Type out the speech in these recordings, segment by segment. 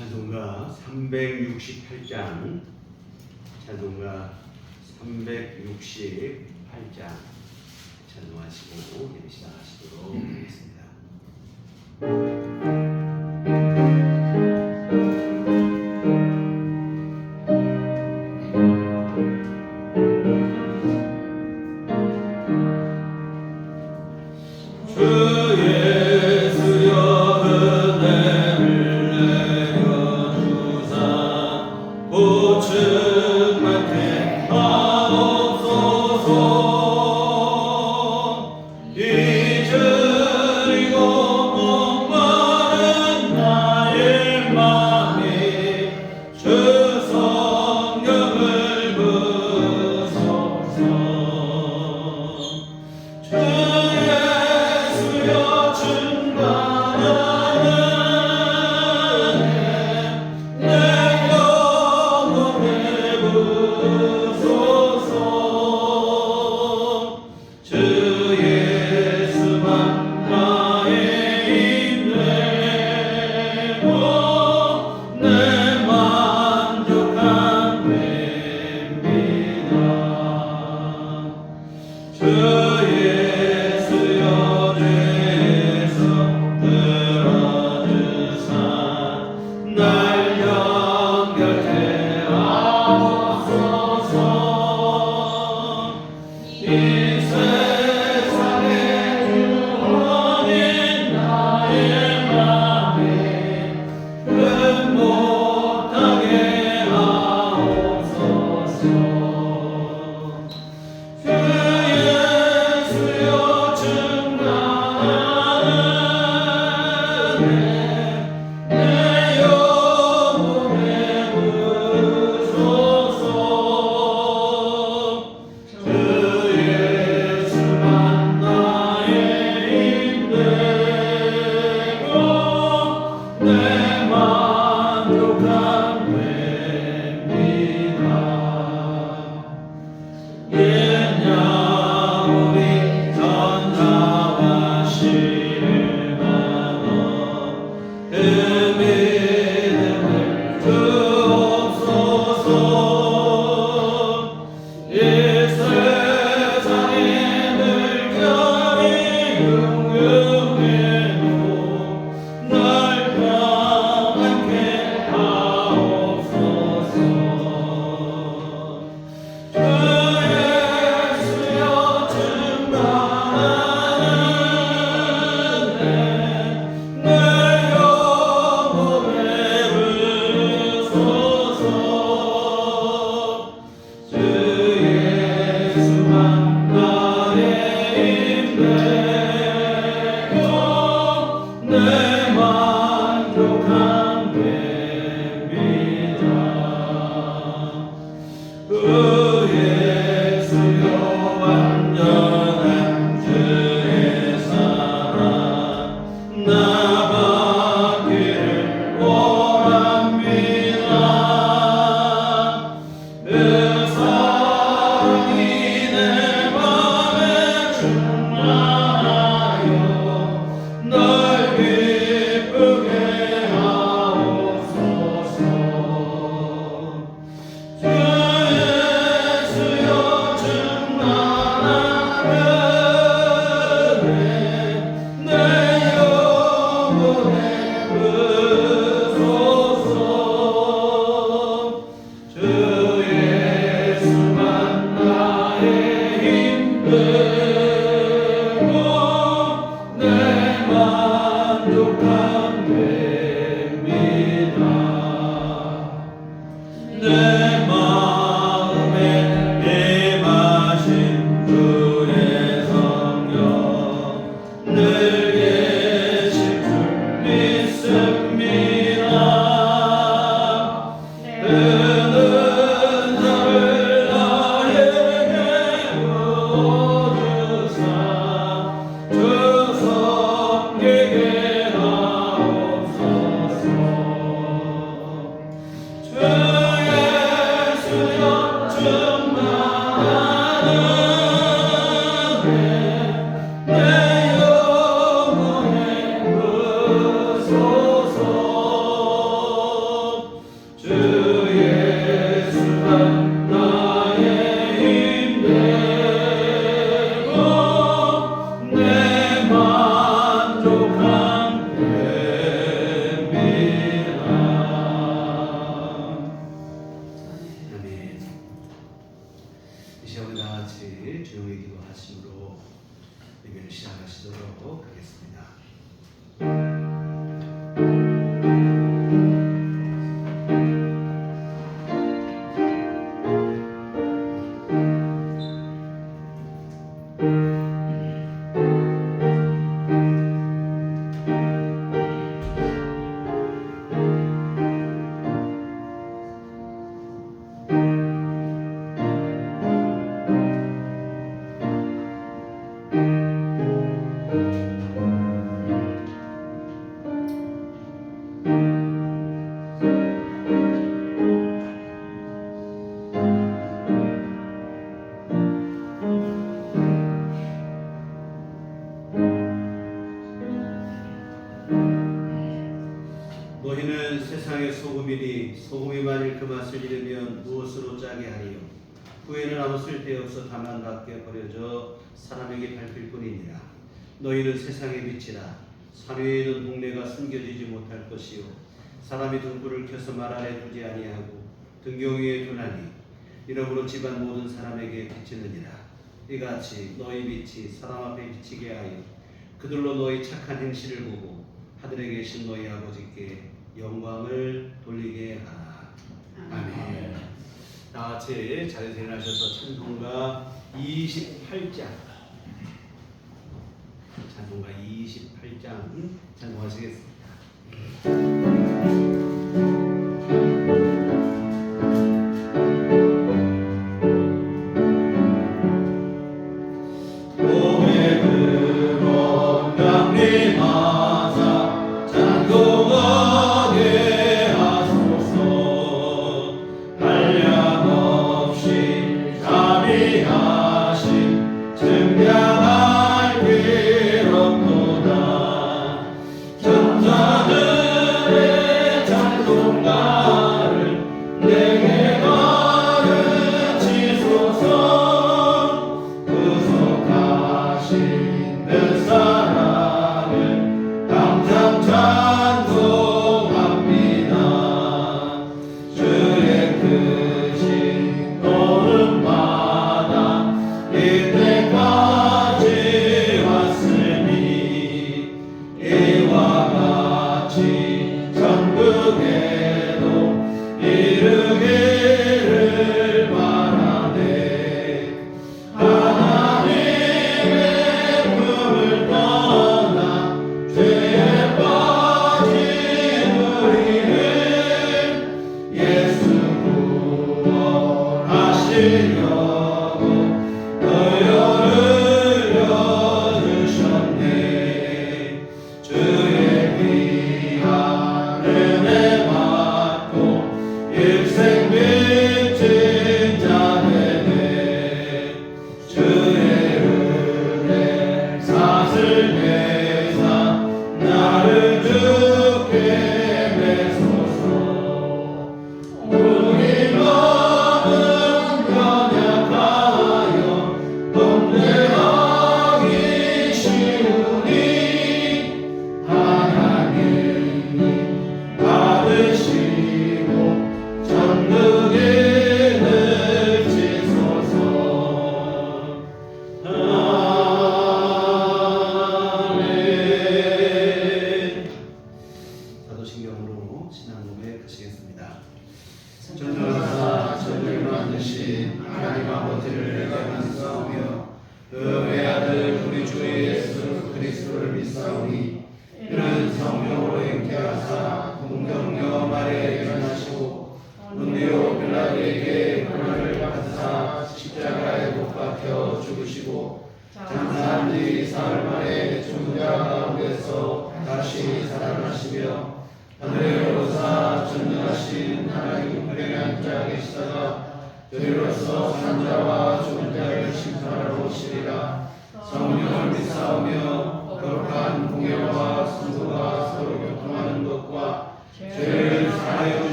찬송가 368장, 찬송가 368장 찬송하시고 예배 시작하시도록 하겠습니다. 내 예배 시작하시도록 하겠습니다. 너희는 세상의 소금이니 소금이 만일 그 맛을 잃으면 무엇으로 짜게 하리요. 후에는 아무 쓸데없어 다만 밖에 버려져 사람에게 밟힐 뿐이니라. 너희는 세상의 빛이라. 산 위에 있는 동네가 숨겨지지 못할 것이요 사람이 등불을 켜서 말 아래 두지 아니하고 등경 위에 두나니 이러므로 집안 모든 사람에게 비치느니라. 이같이 너희 빛이 사람 앞에 비치게 하여 그들로 너희 착한 행실을 보고 하늘에 계신 너희 아버지께 영광을 돌리게 하라. 아멘. 다 같이 자리에서 일어나셔서 찬송가 28장 찬송하시겠습니다.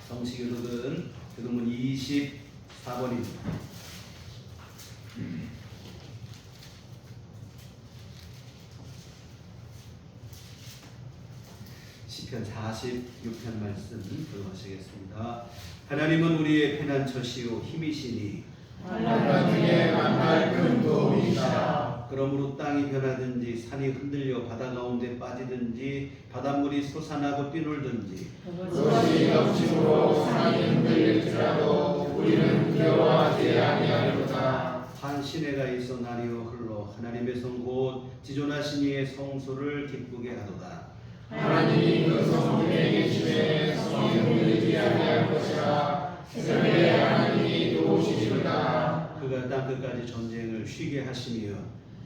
성시교독은 교독문 24번입니다. 시편 40 46편 말씀 들어가시겠습니다. 하나님은 우리의 피난처시요 힘이시니 하나님의 만날 큰 도움이시라. 그러므로 땅이 변하든지 산이 흔들려 바다 가운데 빠지든지 바닷물이 솟아나고 뛰놀든지 그것이 역심으로 산이 흔들릴지라도 우리는 두려워하지 아니하리로다. 한 시내가 있어 나리어 흘러 하나님의 성 곧 지존하신 이의 성소를 기쁘게 하도다. 하나님이 그 성 중에 계시되 성이 흔들리지 아니할 것이라. 세상에 하나님이 도우시리로다. 그가 땅 끝까지 전쟁을 쉬게 하시며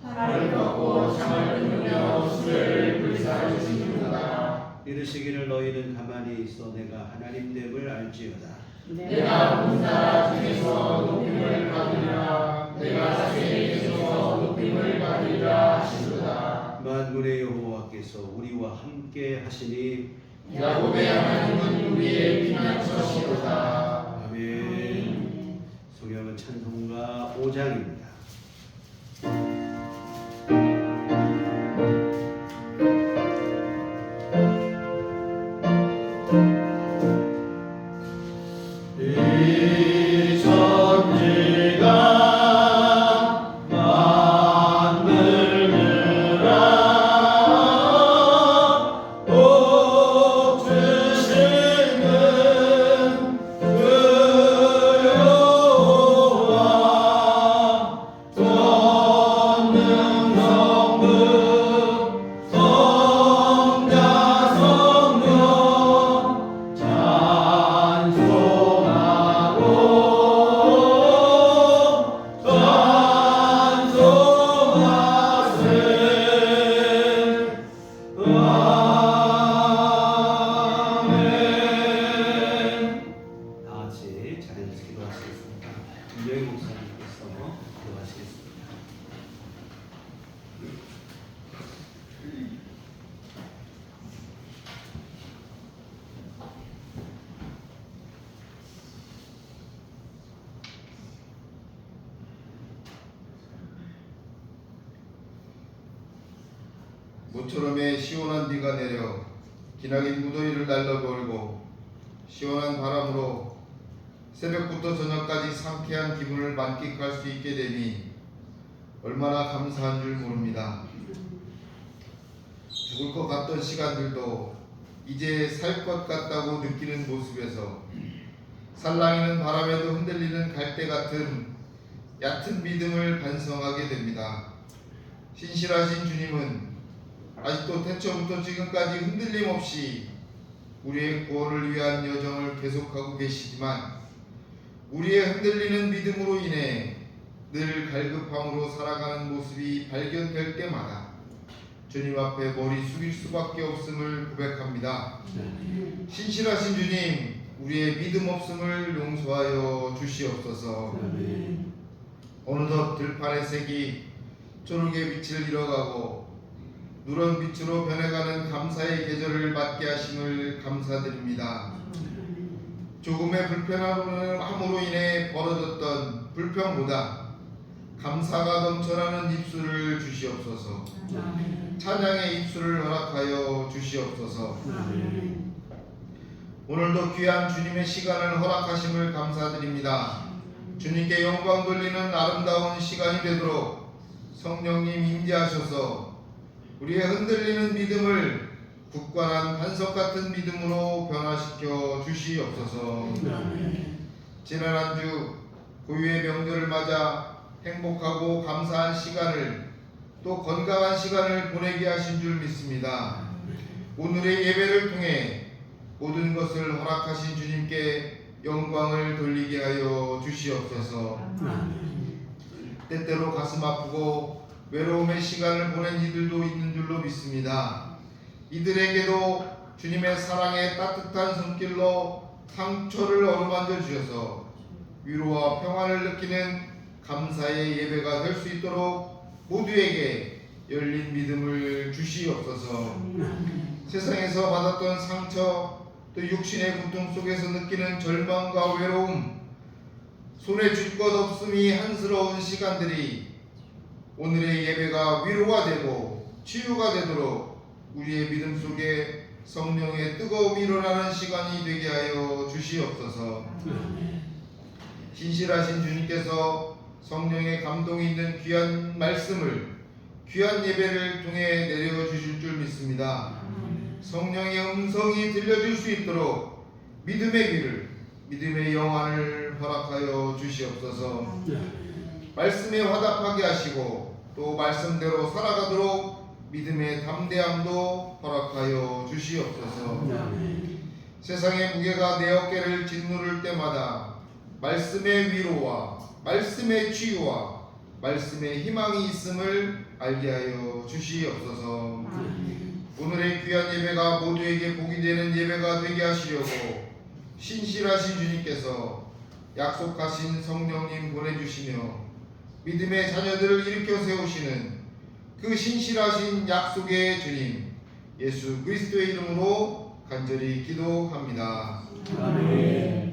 달을 꺾고 창을 끊으며 수레를 불사르시리로다. 이르시기를 너희는 가만히 있어 내가 하나님됨을 알지어다. 내가 온 나라 중에서 높임을 받으리라. 내가 세계에서 높임을 받으리라 하시도다. 만군의 여호와께서 우리와 함께 하시니 야곱의 하나님은 우리의 피난처시로다. 아멘. 성경은 찬송가 5장입니다. 모처럼에 시원한 비가 내려 기나긴 무더위를 날려버리고 시원한 바람으로 새벽부터 저녁까지 상쾌한 기분을 만끽할 수 있게 되니 얼마나 감사한 줄 모릅니다. 죽을 것 같던 시간들도 이제 살 것 같다고 느끼는 모습에서 살랑이는 바람에도 흔들리는 갈대 같은 얕은 믿음을 반성하게 됩니다. 신실하신 주님은 아직도 태초부터 지금까지 흔들림 없이 우리의 구원을 위한 여정을 계속하고 계시지만 우리의 흔들리는 믿음으로 인해 늘 갈급함으로 살아가는 모습이 발견될 때마다 주님 앞에 머리 숙일 수밖에 없음을 고백합니다. 신실하신 주님, 우리의 믿음 없음을 용서하여 주시옵소서. 어느덧 들판의 색이 초록의 빛을 잃어가고 누런 빛으로 변해가는 감사의 계절을 맞게 하심을 감사드립니다. 조금의 불편함으로 인해 벌어졌던 불평보다 감사가 넘쳐나는 입술을 주시옵소서. 찬양의 입술을 허락하여 주시옵소서. 오늘도 귀한 주님의 시간을 허락하심을 감사드립니다. 주님께 영광 돌리는 아름다운 시간이 되도록 성령님 임재하셔서 우리의 흔들리는 믿음을 굳건한 반석 같은 믿음으로 변화시켜 주시옵소서. 지난 한 주 고유의 명절을 맞아 행복하고 감사한 시간을 또 건강한 시간을 보내게 하신 줄 믿습니다. 오늘의 예배를 통해 모든 것을 허락하신 주님께 영광을 돌리게 하여 주시옵소서. 때때로 가슴 아프고 외로움의 시간을 보낸 이들도 있는 줄로 믿습니다. 이들에게도 주님의 사랑의 따뜻한 손길로 상처를 어루만져 주셔서 위로와 평안을 느끼는 감사의 예배가 될 수 있도록 모두에게 열린 믿음을 주시옵소서. 세상에서 받았던 상처 또 육신의 고통 속에서 느끼는 절망과 외로움, 손에 줄 것 없음이 한스러운 시간들이 오늘의 예배가 위로가 되고 치유가 되도록 우리의 믿음 속에 성령의 뜨거움이 일어나는 시간이 되게 하여 주시옵소서. 신실하신 주님께서 성령의 감동이 있는 귀한 말씀을 귀한 예배를 통해 내려주실 줄 믿습니다. 성령의 음성이 들려줄 수 있도록 믿음의 귀를, 믿음의 영안을 허락하여 주시옵소서. 말씀에 화답하게 하시고 또 말씀대로 살아가도록 믿음의 담대함도 허락하여 주시옵소서. 세상의 무게가 내 어깨를 짓누를 때마다 말씀의 위로와 말씀의 치유와 말씀의 희망이 있음을 알게 하여 주시옵소서. 오늘의 귀한 예배가 모두에게 복이 되는 예배가 되게 하시려고 신실하신 주님께서 약속하신 성령님 보내주시며 믿음의 자녀들을 일으켜 세우시는 그 신실하신 약속의 주님 예수 그리스도의 이름으로 간절히 기도합니다. 아멘.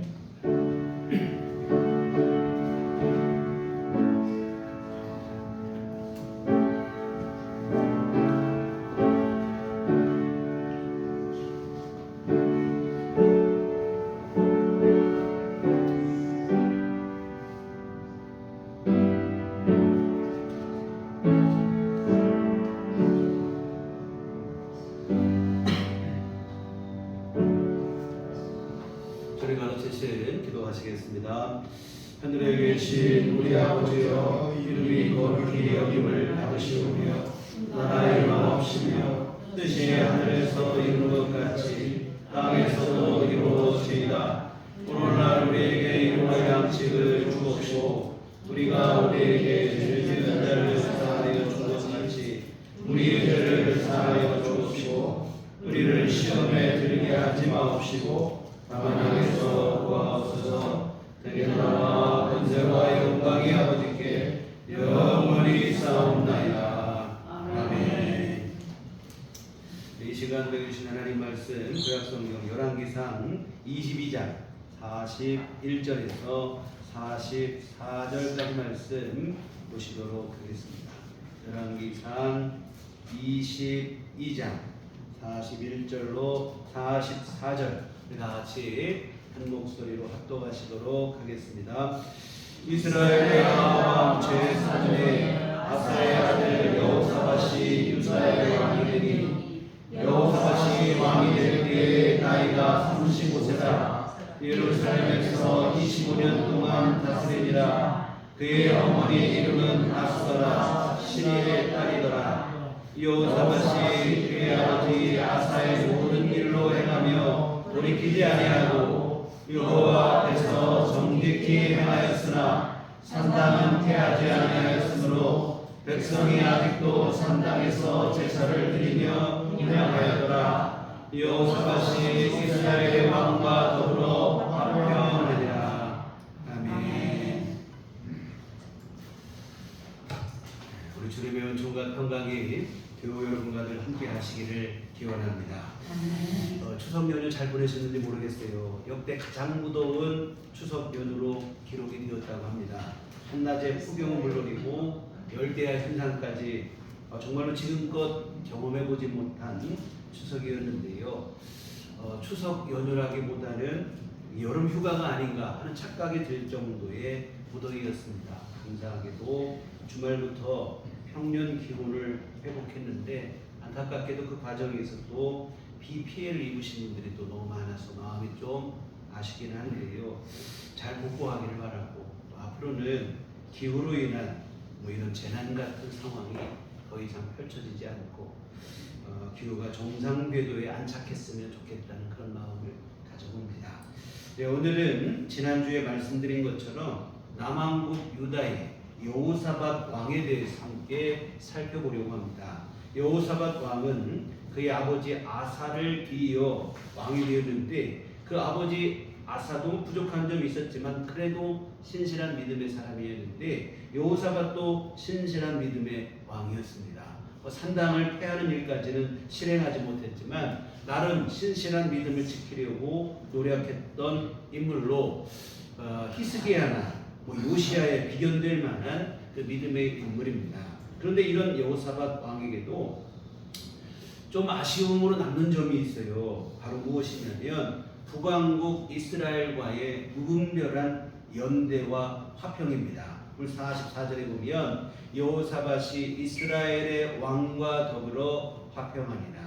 저를 가르치신 기도하시겠습니다. 하늘에 계신 우리 아버지여, 이름이 거룩히 여김을 받으시오며 나라의 마옵시며 뜻이 하늘에서 이룬 것 같이 땅에서도 이루어지이다. 오늘날 우리에게 일용할 양식을 주옵시고 우리가 우리에게 죄 지은 자를 사하여 준 것 같이 우리의 죄를 사하여 주옵시고 우리를 시험에 들게 하지 마옵시고 다만 악에서 구하옵소서. 내게 나라와 권세와 영광이 아버지께 영원히 있사옵나이다. 아멘. 이 시간 배우신 하나님 말씀 구약성경 열왕기상 22장 41절에서 44절까지 말씀 보시도록 하겠습니다. 열왕기상 22장 41절로 44절 다 같이 한 목소리로 합독하시도록 하겠습니다. 이스라엘의 아합 제3대 아사의 아들 여호사밧이 유다의 왕이 되니 여호사밧이 왕이 될 때에 나이가 35세라. 예루살렘에서 25년 동안 다스리니라. 그의 어머니 이름은 아수라 시리의 딸이더라. 여호사밧이 그의 아버지 아사의 모든 일로 행하며 돌이키지 아니하고 여호와 앞에서 정직히 행하였으나 산당은 패하지 아니하였으므로 백성이 아직도 산당에서 제사를 드리며 운행하였더라. 여호사밧이 이스라엘의 왕과 더불어 화평하니라. 아멘. 우리 주님 배운 총각 평강이 교우 여러분과 늘 함께 하시기를 기원합니다. 추석 연휴 잘 보내셨는지 모르겠어요. 역대 가장 무더운 추석 연휴로 기록이 되었다고 합니다. 한낮에 폭염은 물론이고 열대야 현상까지 정말로 지금껏 경험해보지 못한 추석이었는데요. 추석 연휴라기보다는 여름 휴가가 아닌가 하는 착각이 들 정도의 무더위였습니다. 감사하게도 주말부터 평년 기온을 회복했는데 안타깝게도 그 과정에서 또 비 피해를 입으신 분들이 또 너무 많아서 마음이 좀 아쉽긴 한데요. 잘 극복하기를 바라고 또 앞으로는 기후로 인한 이런 재난 같은 상황이 더 이상 펼쳐지지 않고 기후가 정상 궤도에 안착했으면 좋겠다는 그런 마음을 가져봅니다. 네, 오늘은 지난주에 말씀드린 것처럼 남왕국 유다의 여호사밧 왕에 대해서 함께 살펴보려고 합니다. 여호사밧 왕은 그의 아버지 아사를 이어 왕이 되었는데 그 아버지 아사도 부족한 점이 있었지만 그래도 신실한 믿음의 사람이었는데 여호사밧도 신실한 믿음의 왕이었습니다. 산당을 패하는 일까지는 실행하지 못했지만 나름 신실한 믿음을 지키려고 노력했던 인물로 히스기야나 요시야에 비견될 만한 그 믿음의 인물입니다. 그런데 이런 여호사밧 왕에게도 좀 아쉬움으로 남는 점이 있어요. 바로 무엇이냐면 북왕국 이스라엘과의 무분별한 연대와 화평입니다. 44절에 보면 여호사밧이 이스라엘의 왕과 더불어 화평하니라.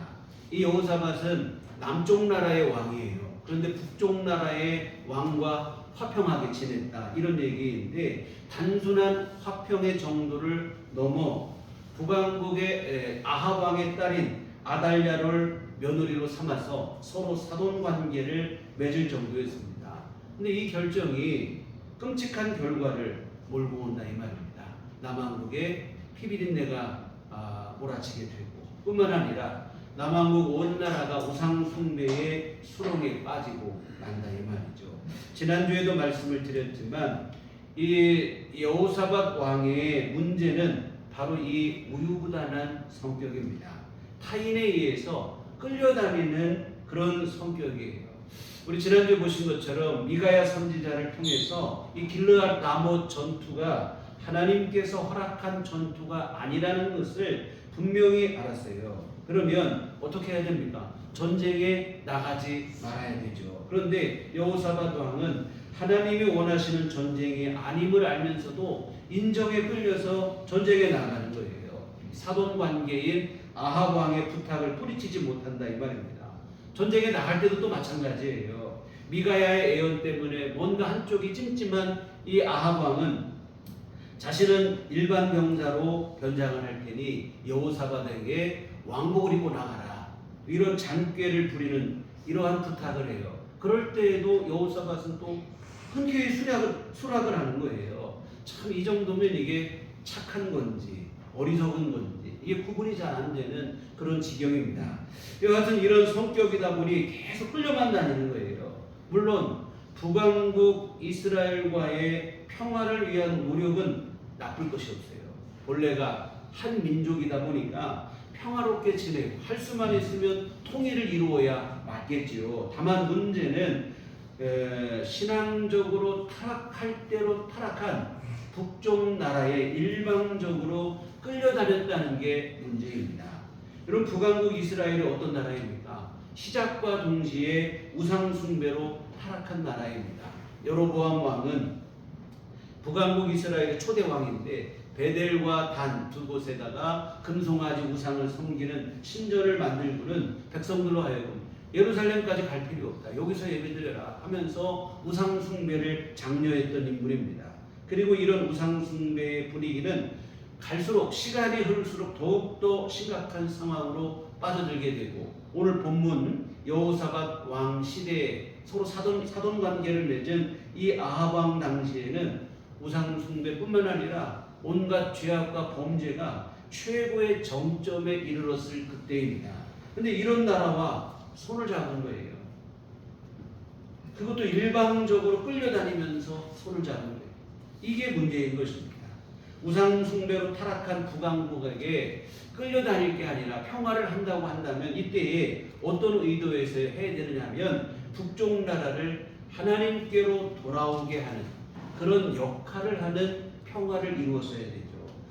이 여호사밧은 남쪽 나라의 왕이에요. 그런데 북쪽 나라의 왕과 화평하게 지냈다, 이런 얘기인데, 단순한 화평의 정도를 넘어 북왕국의 아합 왕의 딸인 아달랴를 며느리로 삼아서 서로 사돈 관계를 맺을 정도였습니다. 근데 이 결정이 끔찍한 결과를 몰고 온다 이 말입니다. 남왕국의 피비린내가 몰아치게 되고, 뿐만 아니라 남왕국 온 나라가 우상 숭배의 수렁에 빠지고 난다 이 말이죠. 지난주에도 말씀을 드렸지만 이 여호사밧 왕의 문제는 바로 이 우유부단한 성격입니다. 타인에 의해서 끌려다니는 그런 성격이에요. 우리 지난주에 보신 것처럼 미가야 선지자를 통해서 이 길르앗 라못 전투가 하나님께서 허락한 전투가 아니라는 것을 분명히 알았어요. 그러면 어떻게 해야 됩니까? 전쟁에 나가지 말아야 되죠. 그런데 여호사밧 왕은 하나님이 원하시는 전쟁이 아님을 알면서도 인정에 끌려서 전쟁에 나가는 거예요. 사돈 관계인 아합 왕의 부탁을 뿌리치지 못한다 이 말입니다. 전쟁에 나갈 때도 또 마찬가지예요. 미가야의 애연 때문에 뭔가 한쪽이 찜찜한 이 아합 왕은 자신은 일반 병사로 변장을 할 테니 여호사밧에게 왕복을 입고 나가라, 이런 잔꾀를 부리는 이러한 부탁을 해요. 그럴 때에도 여호사밧은 또 흔쾌히 수락을 하는 거예요. 참 이 정도면 이게 착한 건지 어리석은 건지 이게 구분이 잘 안 되는 그런 지경입니다. 여하튼 이런 성격이다 보니 계속 끌려만 다니는 거예요. 물론 북왕국 이스라엘과의 평화를 위한 노력은 나쁠 것이 없어요. 본래가 한 민족이다 보니까 평화롭게 지내고 할 수만 있으면 통일을 이루어야 맞겠지요. 다만 문제는 신앙적으로 타락할 대로 타락한 북쪽 나라에 일방적으로 끌려다녔다는 게 문제입니다. 여러분, 북왕국 이스라엘이 어떤 나라입니까? 시작과 동시에 우상 숭배로 타락한 나라입니다. 여로보암 왕은 북왕국 이스라엘의 초대 왕인데 베델과 단 두 곳에다가 금송아지 우상을 섬기는 신전을 만들고는 백성들로 하여금 예루살렘까지 갈 필요 없다, 여기서 예배드려라 하면서 우상 숭배를 장려했던 인물입니다. 그리고 이런 우상 숭배의 분위기는 갈수록 시간이 흐를수록 더욱더 심각한 상황으로 빠져들게 되고, 오늘 본문 여호사밧 왕 시대에 서로 사돈 관계를 맺은 이 아합 왕 당시에는 우상 숭배뿐만 아니라 온갖 죄악과 범죄가 최고의 정점에 이르렀을 그때입니다. 근데 이런 나라와 손을 잡은 거예요. 그것도 일방적으로 끌려다니면서 손을 잡은 거예요. 이게 문제인 것입니다. 우상 숭배로 타락한 북왕국에게 끌려다닐 게 아니라 평화를 한다고 한다면 이때에 어떤 의도에서 해야 되느냐면 북쪽 나라를 하나님께로 돌아오게 하는 그런 역할을 하는 평화를 이루었어야 되죠.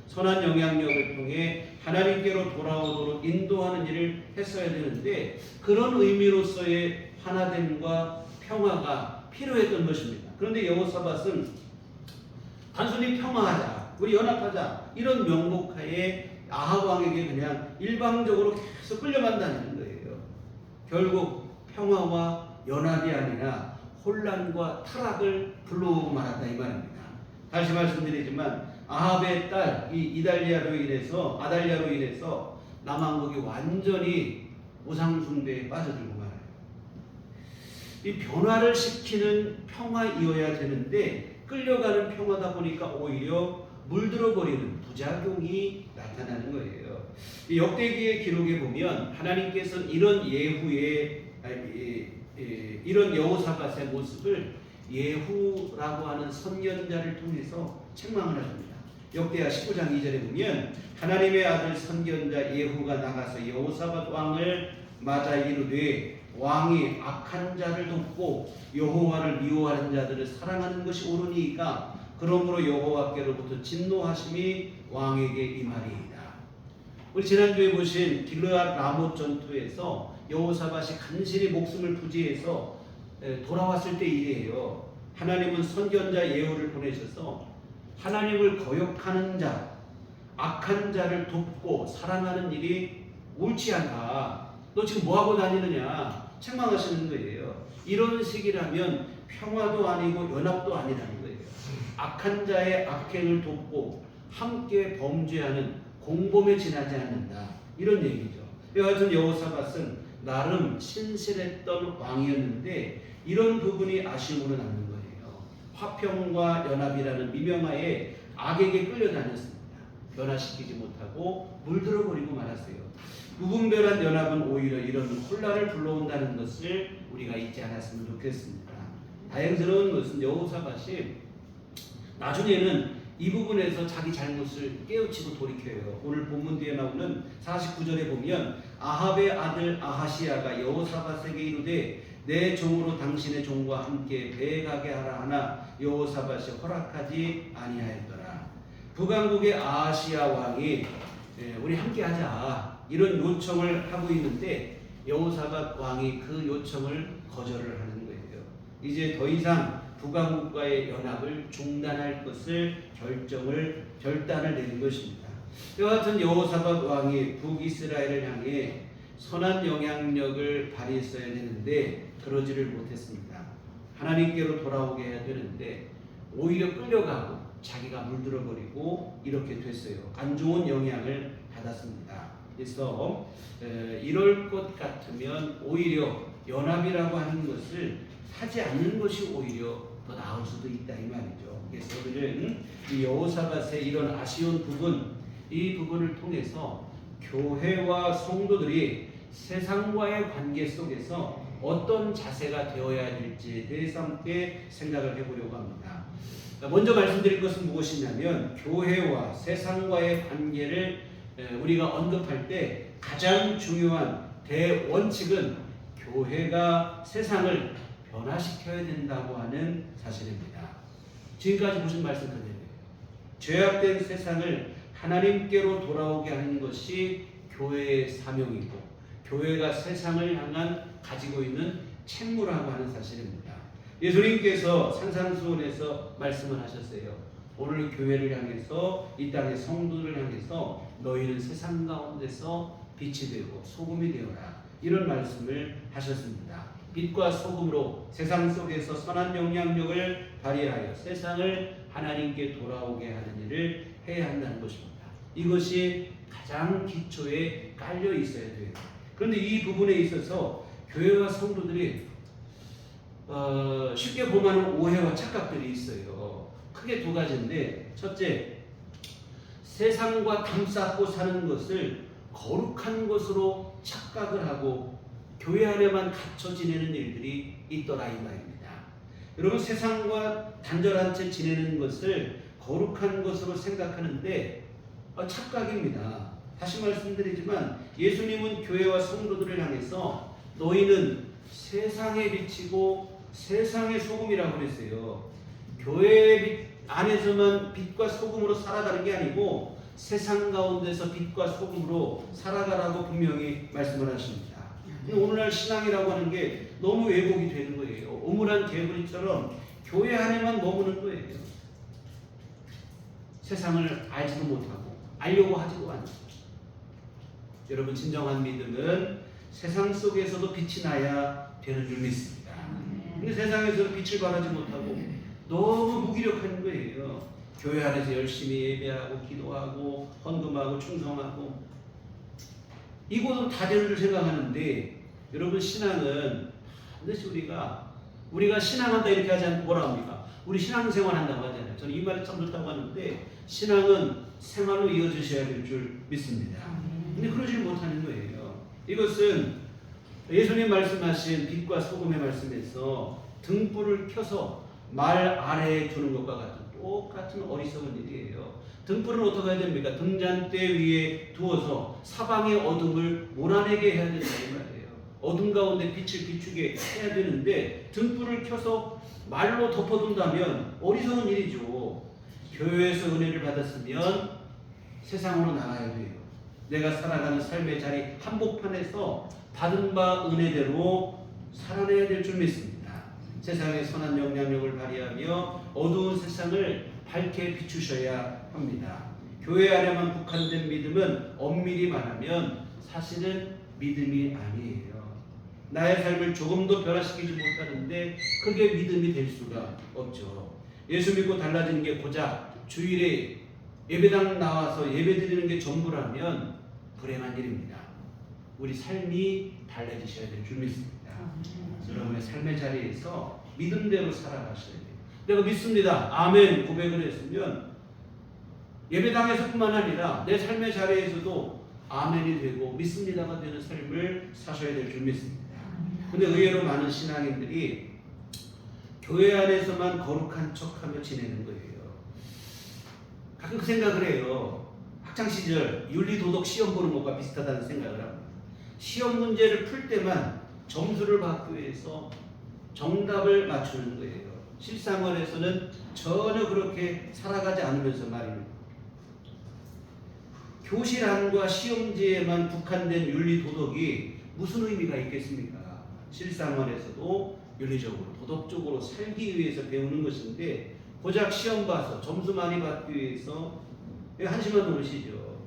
선한 영향력을 통해 하나님께로 돌아오도록 인도하는 일을 했어야 되는데, 그런 의미로서의 하나됨과 평화가 필요했던 것입니다. 그런데 여호사밧은 단순히 평화하자, 우리 연합하자, 이런 명목하에 아합 왕에게 그냥 일방적으로 계속 끌려만 다니는 거예요. 결국 평화와 연합이 아니라 혼란과 타락을 불러오고 말았다 이 말입니다. 다시 말씀드리지만 아합의 딸 이 아달랴로 인해서 남왕국이 완전히 우상 숭배에 빠져들고 말아요. 이 변화를 시키는 평화이어야 되는데 끌려가는 평화다 보니까 오히려 물들어 버리는 부작용이 나타나는 거예요. 이 역대기의 기록에 보면 하나님께서는 이런 여호사밧의 모습을 예후라고 하는 선견자를 통해서 책망을 하십니다. 역대하 19장 2절에 보면 하나님의 아들 선견자 예후가 나가서 여호사밧 왕을 맞아 이르되 왕이 악한 자를 돕고 여호와를 미워하는 자들을 사랑하는 것이 옳으니까 그러므로 여호와께로부터 진노하심이 왕에게 임하리이다. 우리 지난주에 보신 길르앗 라못 전투에서 여호사밧이 간신히 목숨을 부지해서 돌아왔을 때 일이에요. 하나님은 선견자 예후를 보내셔서 하나님을 거역하는 자, 악한 자를 돕고 사랑하는 일이 옳지 않다. 너 지금 뭐하고 다니느냐 책망하시는 거예요. 이런 식이라면 평화도 아니고 연합도 아니라는 거예요. 악한 자의 악행을 돕고 함께 범죄하는 공범에 지나지 않는다. 이런 얘기죠. 여하튼 여호사밧은 나름 신실했던 왕이었는데 이런 부분이 아쉬움으로 남는 거예요. 화평과 연합이라는 미명하에 악에게 끌려다녔습니다. 변화시키지 못하고 물들어버리고 말았어요. 무분별한 연합은 오히려 이런 혼란을 불러온다는 것을 우리가 잊지 않았으면 좋겠습니다. 다행스러운 것은 여호사밧이 나중에는 이 부분에서 자기 잘못을 깨우치고 돌이켜요. 오늘 본문 뒤에 나오는 49절에 보면 아합의 아들 아하시야가 여호사밧에게 이르되 내 종으로 당신의 종과 함께 배에 가게 하라 하나 여호사밧이 허락하지 아니하였더라. 북왕국의 아하시야 왕이 우리 함께 하자 이런 요청을 하고 있는데 여호사밧 왕이 그 요청을 거절을 하는 거예요. 이제 더 이상 북왕국과의 연합을 중단할 것을 결단을 내린 것입니다. 이와 같은 여호사밧 왕이 북이스라엘을 향해 선한 영향력을 발휘했어야 되는데 그러지를 못했습니다. 하나님께로 돌아오게 해야 되는데 오히려 끌려가고 자기가 물들어버리고 이렇게 됐어요. 안 좋은 영향을 받았습니다. 그래서 이럴 것 같으면 오히려 연합이라고 하는 것을 하지 않는 것이 오히려 더 나을 수도 있다 이 말이죠. 그래서 우리는 이 여호사밧의 이런 아쉬운 부분, 이 부분을 통해서 교회와 성도들이 세상과의 관계 속에서 어떤 자세가 되어야 될지에 대해서 함께 생각을 해보려고 합니다. 먼저 말씀드릴 것은 무엇이냐면 교회와 세상과의 관계를 우리가 언급할 때 가장 중요한 대원칙은 교회가 세상을 변화시켜야 된다고 하는 사실입니다. 지금까지 무슨 말씀 그대로예요. 죄악된 세상을 하나님께로 돌아오게 하는 것이 교회의 사명이고 교회가 세상을 향한 가지고 있는 책무라고 하는 사실입니다. 예수님께서 산상수훈에서 말씀을 하셨어요. 오늘 교회를 향해서 이 땅의 성도를 향해서 너희는 세상 가운데서 빛이 되고 소금이 되어라 이런 말씀을 하셨습니다. 빛과 소금으로 세상 속에서 선한 영향력을 발휘하여 세상을 하나님께 돌아오게 하는 일을 해야 한다는 것입니다. 이것이 가장 기초에 깔려 있어야 돼요. 그런데 이 부분에 있어서 교회와 성도들이 쉽게 범하는 오해와 착각들이 있어요. 크게 두 가지인데 첫째, 세상과 담쌓고 사는 것을 거룩한 것으로 착각을 하고 교회 안에만 갇혀 지내는 일들이 있더라 이 말입니다. 여러분 세상과 단절한 채 지내는 것을 거룩한 것으로 생각하는데 착각입니다. 다시 말씀드리지만 예수님은 교회와 성도들을 향해서 너희는 세상에 비치고 세상의 소금이라고 그랬어요. 교회 안에서만 빛과 소금으로 살아가는 게 아니고 세상 가운데서 빛과 소금으로 살아가라고 분명히 말씀을 하십니다. 오늘날 신앙이라고 하는 게 너무 왜곡이 되는 거예요. 오물한 개구리처럼 교회 안에만 머무는 거예요. 세상을 알지도 못하고 알려고 하지도 않고. 여러분 진정한 믿음은 세상 속에서도 빛이 나야 되는 줄 믿습니다. 근데 세상에서는 빛을 발하지 못하고 너무 무기력한 거예요. 교회 안에서 열심히 예배하고 기도하고 헌금하고 충성하고 이것은 다 되는 줄 생각하는데 여러분 신앙은 반드시 우리가 신앙한다 이렇게 하지 않고 뭐라 합니까? 우리 신앙생활 한다고 하잖아요. 저는 이 말이 참 좋다고 하는데 신앙은 생활로 이어지셔야 될 줄 믿습니다. 근데 그러지 못하는 거예요. 이것은 예수님 말씀하신 빛과 소금의 말씀에서 등불을 켜서 말 아래에 두는 것과 같은 똑같은 어리석은 일이에요. 등불은 어떻게 해야 됩니까? 등잔대 위에 두어서 사방의 어둠을 몰아내게 해야 된다 이 말이에요. 어둠 가운데 빛을 비추게 해야 되는데 등불을 켜서 말로 덮어둔다면 어리석은 일이죠. 교회에서 은혜를 받았으면 세상으로 나가야 돼요. 내가 살아가는 삶의 자리 한복판에서 받은 바 은혜대로 살아내야 될 줄 믿습니다. 세상에 선한 영향력을 발휘하며 어두운 세상을 밝게 비추셔야 합니다. 교회 안에만 국한된 믿음은 엄밀히 말하면 사실은 믿음이 아니에요. 나의 삶을 조금도 변화시키지 못하는데 그게 믿음이 될 수가 없죠. 예수 믿고 달라지는 게 고작 주일에 예배당 나와서 예배드리는 게 전부라면 불행한 일입니다. 우리 삶이 달라지셔야 될 줄 믿습니다. 여러분의 삶의 자리에서 믿음대로 살아가셔야 돼요. 내가 믿습니다. 아멘 고백을 했으면 예배당에서뿐만 아니라 내 삶의 자리에서도 아멘이 되고 믿습니다가 되는 삶을 사셔야 될 줄 믿습니다. 근데 의외로 많은 신앙인들이 교회 안에서만 거룩한 척하며 지내는 거예요. 가끔 그 생각을 해요. 학창시절 윤리도덕 시험 보는 것과 비슷하다는 생각을 합니다. 시험 문제를 풀 때만 점수를 받기 위해서 정답을 맞추는 거예요. 실생활에서는 전혀 그렇게 살아가지 않으면서 말입니다. 교실 안과 시험지에만 국한된 윤리도덕이 무슨 의미가 있겠습니까? 실생활에서도 윤리적으로 도덕적으로 살기 위해서 배우는 것인데 고작 시험 봐서 점수 많이 받기 위해서 한심한 노릇이죠.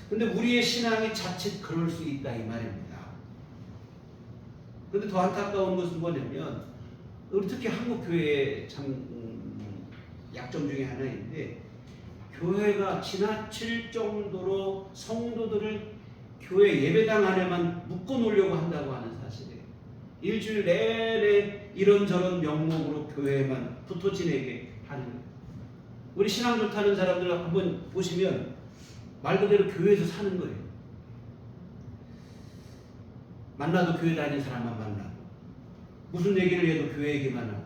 근데 우리의 신앙이 자칫 그럴 수 있다 이 말입니다. 근데 더 안타까운 것은 뭐냐면 우리 특히 한국 교회의 참 약점 중에 하나인데 교회가 지나칠 정도로 성도들을 교회 예배당 안에만 묶어놓으려고 한다고 하는 사실이에요. 일주일 내내 이런저런 명목으로 교회에만 붙어 지내게 하는 거예요. 우리 신앙 좋다는 사람들 한번 보시면 말 그대로 교회에서 사는 거예요. 만나도 교회 다니는 사람만 만나고 무슨 얘기를 해도 교회 얘기만 하고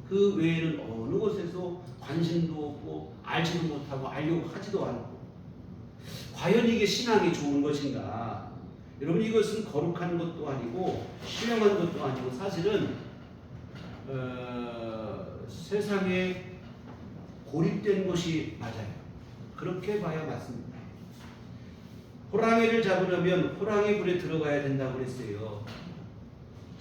그 외에는 어느 곳에서 관심도 없고 알지도 못하고 알려고 하지도 않고 과연 이게 신앙이 좋은 것인가? 여러분 이것은 거룩한 것도 아니고 신령한 것도 아니고 사실은 세상에 고립된 것이 맞아요. 그렇게 봐야 맞습니다. 호랑이를 잡으려면 호랑이 굴에 들어가야 된다고 그랬어요.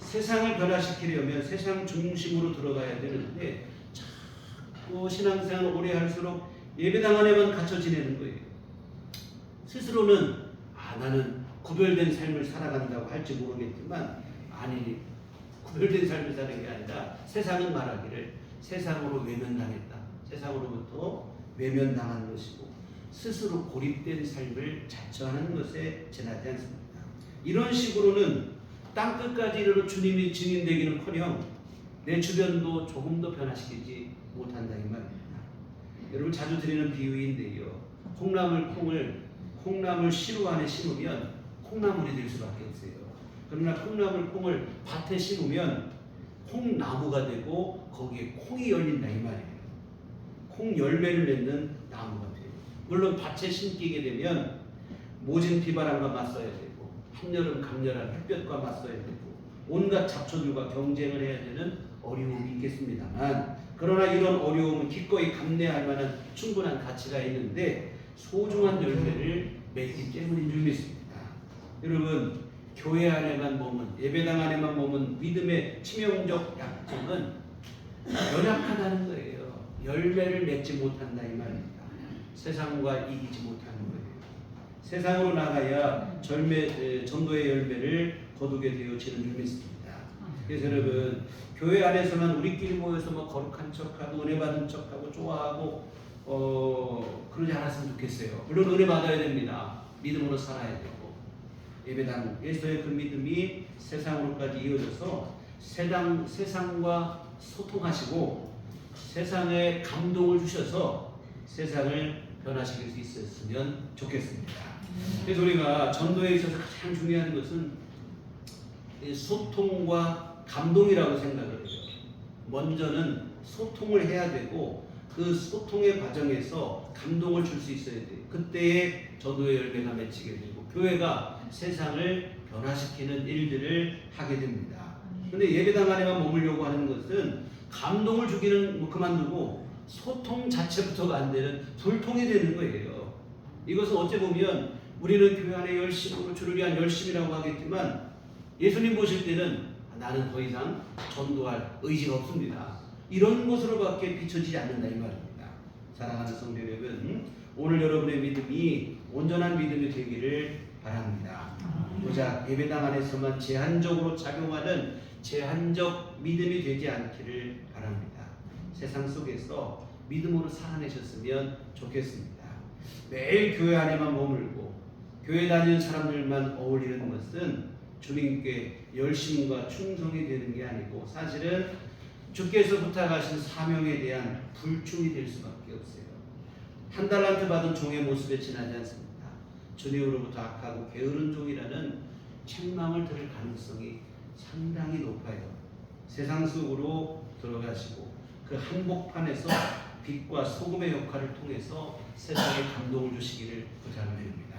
세상을 변화시키려면 세상 중심으로 들어가야 되는데 자꾸 신앙생활 오래 할수록 예배당 안에만 갇혀 지내는 거예요. 스스로는 나는 구별된 삶을 살아간다고 할지 모르겠지만 아니 구별된 삶을 사는 게 아니라 세상은 말하기를 세상으로 외면당했다. 세상으로부터 외면당한 것이고 스스로 고립된 삶을 자처하는 것에 지나지 않습니다. 이런 식으로는 땅끝까지 이르러 주님이 증인되기는커녕 내 주변도 조금도 변화시키지 못한다 이 말입니다. 여러분 자주 드리는 비유인데요. 콩나물 시루 안에 심으면 콩나물이 될 수밖에 없어요. 그러나 콩을 밭에 심으면 콩나무가 되고 거기에 콩이 열린다 이 말이에요. 콩 열매를 맺는 나무가 돼요. 물론 밭에 심기게 되면 모진 비바람과 맞서야 되고 한여름 강렬한 햇볕과 맞서야 되고 온갖 잡초들과 경쟁을 해야 되는 어려움이 있겠습니다만 그러나 이런 어려움은 기꺼이 감내할 만한 충분한 가치가 있는데 소중한 열매를 맺기 때문인 줄 믿습니다. 여러분 교회 안에만 머문 예배당 안에만 머문 믿음의 치명적 약점은 연약하다는 거예요. 열매를 맺지 못한다 이 말입니다. 세상과 이기지 못하는 거예요. 세상으로 나가야 전도의 열매를 거두게 되어지는 줄 믿습니다. 그래서 여러분 교회 안에서만 우리끼리 모여서 뭐 거룩한 척하고 은혜 받은 척하고 좋아하고 그러지 않았으면 좋겠어요. 물론 은혜 받아야 됩니다. 믿음으로 살아야 되고 예배당에서의 그 믿음이 세상으로까지 이어져서 세상과 소통하시고 세상에 감동을 주셔서 세상을 변화시킬 수 있었으면 좋겠습니다. 그래서 우리가 전도에 있어서 가장 중요한 것은 소통과 감동이라고 생각을 해요. 먼저는 소통을 해야 되고 그 소통의 과정에서 감동을 줄 수 있어야 돼요. 그때에 전도의 열매가 맺히게 되고 교회가 세상을 변화시키는 일들을 하게 됩니다. 그런데 예배당 안에만 머물려고 하는 것은 감동을 주기는 그만두고 소통 자체부터가 안 되는 불통이 되는 거예요. 이것은 어찌 보면 우리는 교회 안에 열심으로 주를 위한 열심이라고 하겠지만 예수님 보실 때는 나는 더 이상 전도할 의지가 없습니다. 이런 것으로밖에 비춰지지 않는다 이 말입니다. 사랑하는 성도 여러분, 오늘 여러분의 믿음이 온전한 믿음이 되기를 바랍니다. 고작 예배당 안에서만 제한적으로 작용하는 제한적 믿음이 되지 않기를 바랍니다. 세상 속에서 믿음으로 살아내셨으면 좋겠습니다. 매일 교회 안에만 머물고 교회 다니는 사람들만 어울리는 것은 주님께 열심과 충성이 되는 게 아니고 사실은 주께서 부탁하신 사명에 대한 불충이 될 수밖에 없어요. 한 달란트 받은 종의 모습에 지나지 않습니다. 주님으로부터 악하고 게으른 종이라는 책망을 들을 가능성이 상당히 높아요. 세상 속으로 들어가시고 그 한복판에서 빛과 소금의 역할을 통해서 세상에 감동을 주시기를 부탁드립니다.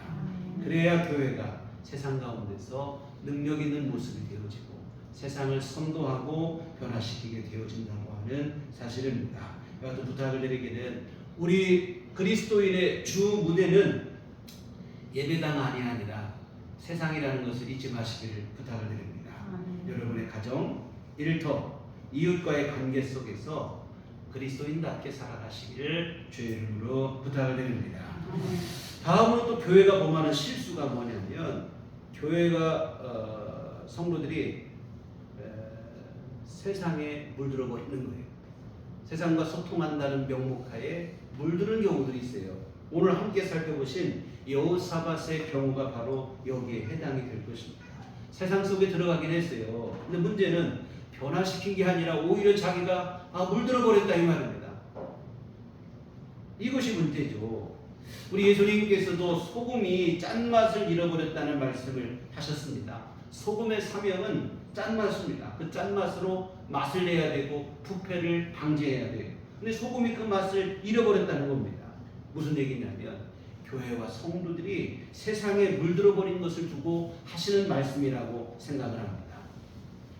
그래야 교회가 세상 가운데서 능력 있는 모습이 되어지고 세상을 선도하고 변화시키게 되어진다고 하는 사실입니다. 여하튼 부탁을 드리기는 우리 그리스도인의 주 무대는 예배당 안이 아니라 세상이라는 것을 잊지 마시기를 부탁을 드립니다. 여러분의 가정, 일터, 이웃과의 관계 속에서 그리스도인답게 살아가시기를 주의 이름으로 부탁을 드립니다. 다음으로 또 교회가 범하는 실수가 뭐냐면 교회가 성도들이 세상에 물들어 버리는 거예요. 세상과 소통한다는 명목하에 물드는 경우들이 있어요. 오늘 함께 살펴보신 여호사밧의 경우가 바로 여기에 해당이 될 것입니다. 세상 속에 들어가긴 했어요. 근데 문제는 변화시킨 게 아니라 오히려 자기가 물들어 버렸다 이 말입니다. 이것이 문제죠. 우리 예수님께서도 소금이 짠맛을 잃어버렸다는 말씀을 하셨습니다. 소금의 사명은 짠맛입니다. 그 짠맛으로 맛을 내야 되고 부패를 방지해야 돼요. 근데 소금이 그 맛을 잃어버렸다는 겁니다. 무슨 얘기냐면 교회와 성도들이 세상에 물들어 버린 것을 두고 하시는 말씀이라고 생각을 합니다.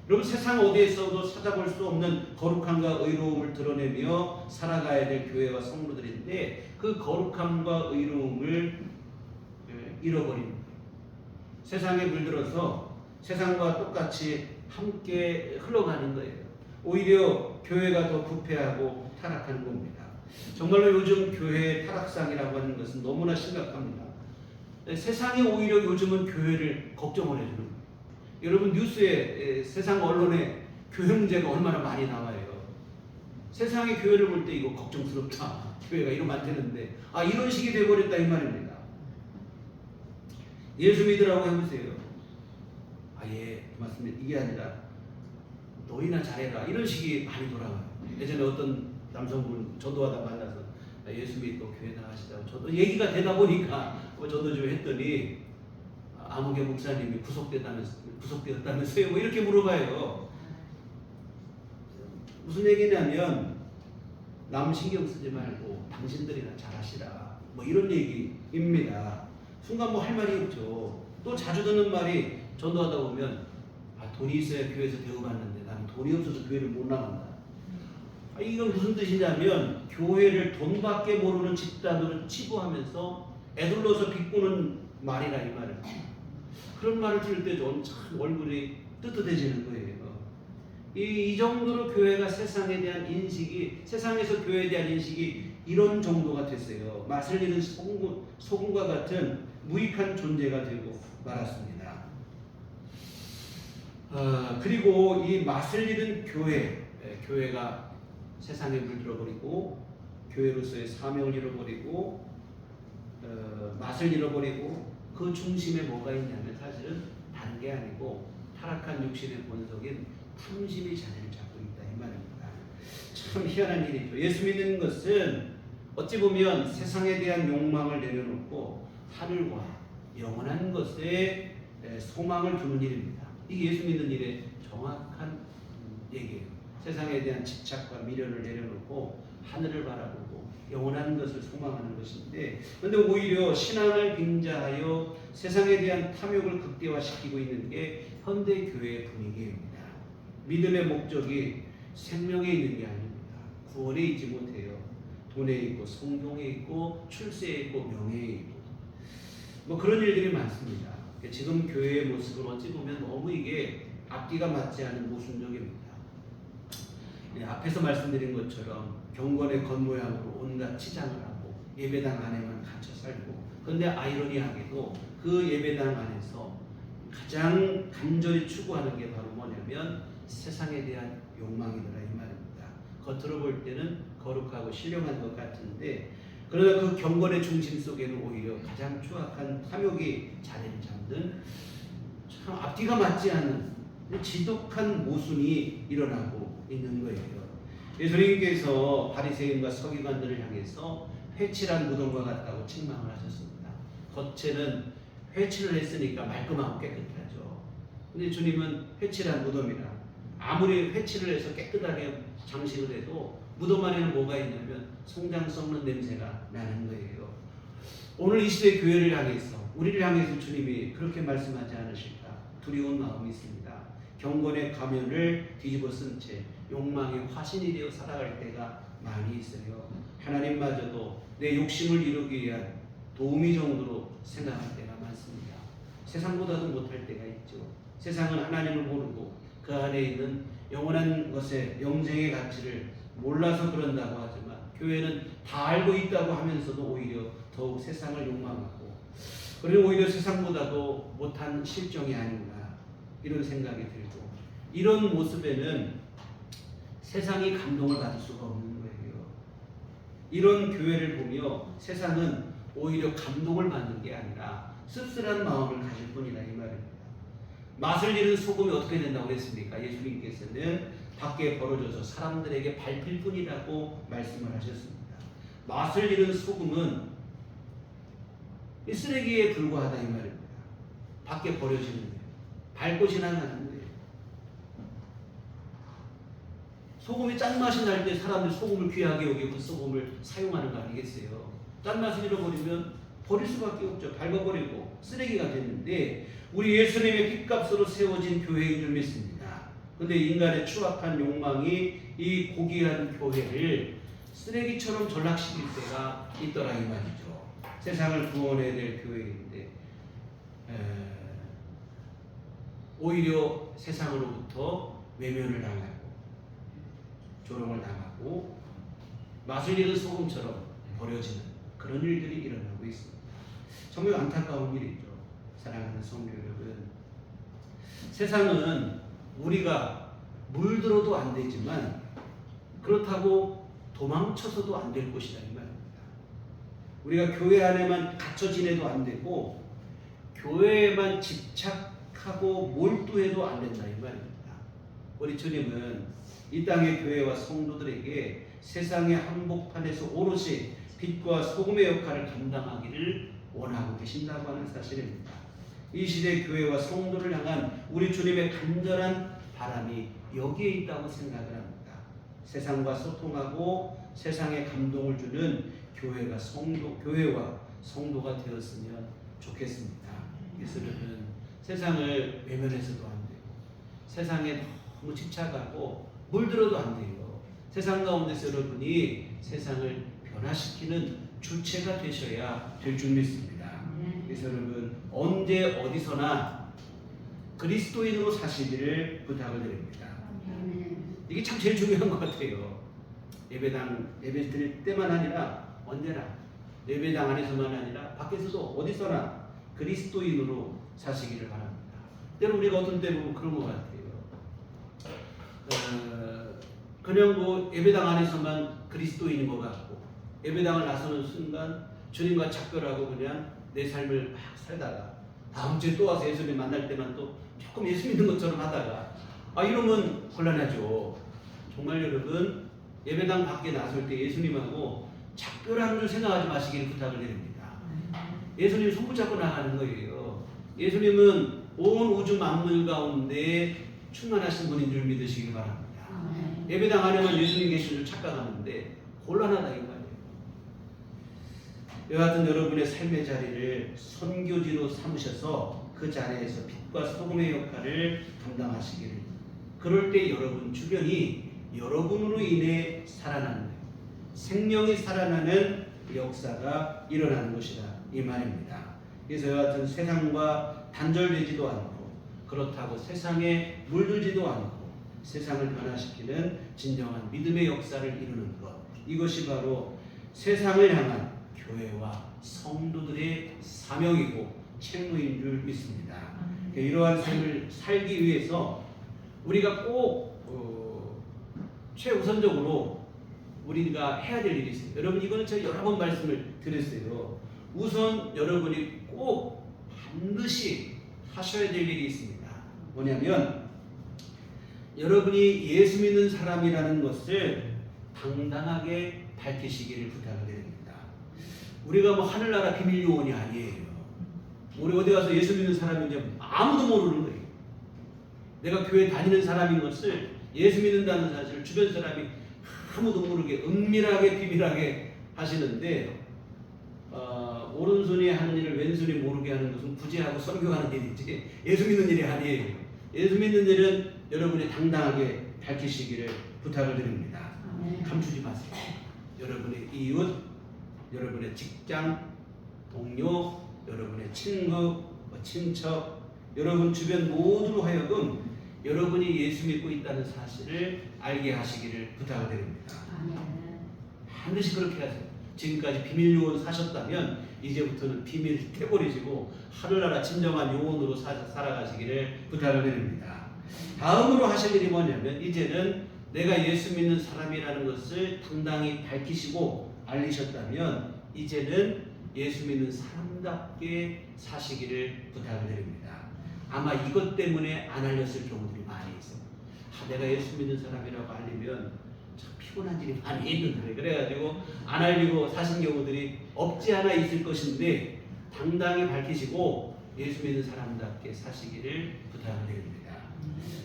여러분 세상 어디에서도 찾아볼 수 없는 거룩함과 의로움을 드러내며 살아가야 될 교회와 성도들인데 그 거룩함과 의로움을 잃어버린 거예요. 세상에 물들어서 세상과 똑같이 함께 흘러가는 거예요. 오히려 교회가 더 부패하고 타락하는 겁니다. 정말로 요즘 교회의 타락상이라고 하는 것은 너무나 심각합니다. 세상이 오히려 요즘은 교회를 걱정을 해주는 거예요. 여러분 뉴스에 세상 언론에 교회 문제가 얼마나 많이 나와요. 세상의 교회를 볼 때 이거 걱정스럽다. 교회가 이러면 안 되는데 이런 식이 돼버렸다 이 말입니다. 예수 믿으라고 해보세요. 예, 맞습니다. 이게 아니라 너희나 잘해라 이런 식이 많이 돌아가요. 예전에 어떤 남성분 전도하다 만나서 예수 믿고 교회 나가시다고 저도 얘기가 되다 보니까 전도 좀 했더니 아무개 목사님이 구속되었다면서요? 뭐 이렇게 물어봐요. 무슨 얘기냐면 남 신경 쓰지 말고 당신들이나 잘하시라 뭐 이런 얘기입니다. 순간 뭐 할 말이 없죠. 또 자주 듣는 말이 전도하다 보면 돈이 있어야 교회에서 대우받는데 나는 돈이 없어서 교회를 못 나간다. 이건 무슨 뜻이냐면 교회를 돈밖에 모르는 집단으로 치부하면서 애둘러서 비꼬는 말이라 이 말을. 그런 말을 들을 때 좀 참 얼굴이 뜨뜻해지는 거예요. 이 정도로 교회가 세상에 대한 인식이 세상에서 교회에 대한 인식이 이런 정도가 됐어요. 맛을 잃은 소금과 같은 무익한 존재가 되고 말았습니다. 그리고 이 맛을 잃은 교회가 세상에 물들어버리고 교회로서의 사명을 잃어버리고 맛을 잃어버리고 그 중심에 뭐가 있냐면 사실은 다른 게 아니고 타락한 육신의 본성인 탐심이 자리를 잡고 있다 이 말입니다. 참 희한한 일이죠. 예수 믿는 것은 어찌 보면 세상에 대한 욕망을 내려놓고 하늘과 영원한 것에 소망을 두는 일입니다. 이게 예수 믿는 일의 정확한 얘기예요. 세상에 대한 집착과 미련을 내려놓고 하늘을 바라보고 영원한 것을 소망하는 것인데, 그런데 오히려 신앙을 빙자하여 세상에 대한 탐욕을 극대화시키고 있는 게 현대 교회의 분위기입니다. 믿음의 목적이 생명에 있는 게 아닙니다. 구원에 있지 못해요. 돈에 있고 성공에 있고 출세에 있고 명예에 있고 뭐 그런 일들이 많습니다. 지금 교회의 모습을 어찌 보면 너무 이게 앞뒤가 맞지 않은 모순적입니다. 앞에서 말씀드린 것처럼 경건의 겉모양으로 온갖 치장을 하고 예배당 안에만 갇혀 살고, 그런데 아이러니하게도 그 예배당 안에서 가장 간절히 추구하는 게 바로 뭐냐면 세상에 대한 욕망이더라 이 말입니다. 겉으로 볼 때는 거룩하고 신령한 것 같은데, 그러나 그 경건의 중심 속에는 오히려 가장 추악한 탐욕이 자리를 잡는 참 앞뒤가 맞지 않는 지독한 모순이 일어나고 있는 거예요. 예수님께서 바리새인과 서기관들을 향해서 회칠한 무덤과 같다고 책망을 하셨습니다. 겉에는 회칠을 했으니까 말끔하고 깨끗하죠. 근데 주님은 회칠한 무덤이라, 아무리 회칠을 해서 깨끗하게 장식을 해도 무덤 안에는 뭐가 있냐면 송장 썩는 냄새가 나는 거예요. 오늘 이 시대 교회를 향해서, 우리를 향해서 주님이 그렇게 말씀하지 않으실까 두려운 마음이 있습니다. 경건의 가면을 뒤집어 쓴 채 욕망의 화신이 되어 살아갈 때가 많이 있어요. 하나님마저도 내 욕심을 이루기 위한 도우미 정도로 생각할 때가 많습니다. 세상보다도 못할 때가 있죠. 세상은 하나님을 모르고 그 안에 있는 영원한 것의 영생의 가치를 몰라서 그런다고 하지만, 교회는 다 알고 있다고 하면서도 오히려 더욱 세상을 욕망하고, 그리고 오히려 세상보다도 못한 실정이 아닌가 이런 생각이 들고, 이런 모습에는 세상이 감동을 받을 수가 없는 거예요. 이런 교회를 보며 세상은 오히려 감동을 받는 게 아니라 씁쓸한 마음을 가질 뿐이다 이 말입니다. 맛을 잃은 소금이 어떻게 된다고 했습니까? 예수님께서는 밖에 벌어져서 사람들에게 밟힐 뿐이라고 말씀을 하셨습니다. 맛을 잃은 소금은 이 쓰레기에 불과하다 이 말입니다. 밖에 버려지는 거예요. 밟고 지나가는 거예요. 소금이 짠맛이 날 때 사람들이 소금을 귀하게 여기고 소금을 사용하는 거 아니겠어요? 짠맛을 잃어버리면 버릴 수밖에 없죠. 밟아버리고 쓰레기가 됐는데, 우리 예수님의 핏값으로 세워진 교회인 줄 믿습니다. 그런데 인간의 추악한 욕망이 이 고귀한 교회를 쓰레기처럼 전락시킬 때가 있더라 이 말이죠. 세상을 구원해야 될 교회인데 오히려 세상으로부터 외면을 당하고 조롱을 당하고 맛을 잃은 소금처럼 버려지는 그런 일들이 일어나고 있습니다. 정말 안타까운 일이죠. 사랑하는 성도 여러분, 세상은 우리가 물들어도 안 되지만 그렇다고 도망쳐서도 안 될 곳이다 이 말입니다. 우리가 교회 안에만 갇혀 지내도 안 되고 교회에만 집착하고 몰두해도 안 된다 이 말입니다. 우리 주님은 이 땅의 교회와 성도들에게 세상의 한복판에서 오롯이 빛과 소금의 역할을 감당하기를 원하고 계신다고 하는 사실입니다. 이 시대 교회와 성도를 향한 우리 주님의 간절한 바람이 여기에 있다고 생각을 합니다. 세상과 소통하고 세상에 감동을 주는 교회와 성도가 되었으면 좋겠습니다. 예수님은 세상을 외면해서도 안 되고 세상에 너무 집착하고 물들어도 안 돼요. 세상 가운데서 여러분이 세상을 변화시키는 주체가 되셔야 될 줄 믿습니다. 그래서 여러분 언제 어디서나 그리스도인으로 사시기를 부탁을 드립니다. 이게 참 제일 중요한 것 같아요. 예배 드릴 때만 아니라 언제나 예배당 안에서만 아니라 밖에서도 어디서나 그리스도인으로 사시기를 바랍니다. 때로 우리가 어떤 때 보면 그런 것 같아요. 그냥 뭐 예배당 안에서만 그리스도인인 것 같고 예배당을 나서는 순간 주님과 작별하고 그냥 내 삶을 막 살다가 다음 주에 또 와서 예수님 만날 때만 또 조금 예수 믿는 것처럼 하다가 이러면 곤란하죠. 정말 여러분 예배당 밖에 나설 때 예수님하고 작별하는 줄 생각하지 마시기를 부탁을 드립니다. 예수님 손붙잡고 나가는 거예요. 예수님은 온 우주 만물 가운데 충만하신 분인 줄 믿으시기 바랍니다. 예배당 안에만 예수님 계신 줄 착각하는데 곤란하다 이 말이에요. 여하튼 여러분의 삶의 자리를 선교지로 삼으셔서 그 자리에서 빛과 소금의 역할을 감당하시기를, 그럴 때 여러분 주변이 여러분으로 인해 살아나는 생명이 살아나는 역사가 일어나는 것이다 이 말입니다. 그래서 이와 같은 세상과 단절되지도 않고 그렇다고 세상에 물들지도 않고 세상을 변화시키는 진정한 믿음의 역사를 이루는 것, 이것이 바로 세상을 향한 교회와 성도들의 사명이고 책무인 줄 믿습니다. 이러한 삶을 살기 위해서 우리가 꼭 최우선적으로 우리가 해야 될 일이 있습니다. 여러분, 이거는 제가 여러 번 말씀을 드렸어요. 우선 여러분이 꼭 반드시 하셔야 될 일이 있습니다. 뭐냐면 여러분이 예수 믿는 사람이라는 것을 당당하게 밝히시기를 부탁드립니다. 우리가 뭐 하늘나라 비밀 요원이 아니에요. 우리 어디 가서 예수 믿는 사람인지 아무도 모르는 거예요. 내가 교회 다니는 사람인 것을, 예수 믿는다는 사실을 주변 사람이 아무도 모르게 은밀하게 비밀하게 하시는데, 오른손이 하는 일을 왼손이 모르게 하는 것은 구제하고 설교하는 일이지 예수 믿는 일이 아니에요. 예수 믿는 일은 여러분이 당당하게 밝히시기를 부탁을 드립니다. 감추지 마세요. 여러분의 이웃, 여러분의 직장 동료, 여러분의 친구, 친척, 여러분 주변 모두로 하여금 여러분이 예수 믿고 있다는 사실을 알게 하시기를 부탁을 드립니다. 반드시 그렇게 하세요. 지금까지 비밀 요원 사셨다면 이제부터는 비밀을 떼버리시고 하늘나라 진정한 요원으로 살아가시기를 부탁을 드립니다. 다음으로 하실 일이 뭐냐면, 이제는 내가 예수 믿는 사람이라는 것을 당당히 밝히시고 알리셨다면 이제는 예수 믿는 사람답게 사시기를 부탁을 드립니다. 아마 이것 때문에 안 알렸을 경우들이 많이 있어요. 내가 예수 믿는 사람이라고 알리면 참 피곤한 일이 많이 있는데, 그래가지고 안 알리고 사신 경우들이 없지 않아 있을 것인데, 당당히 밝히시고 예수 믿는 사람답게 사시기를 부탁을 드립니다.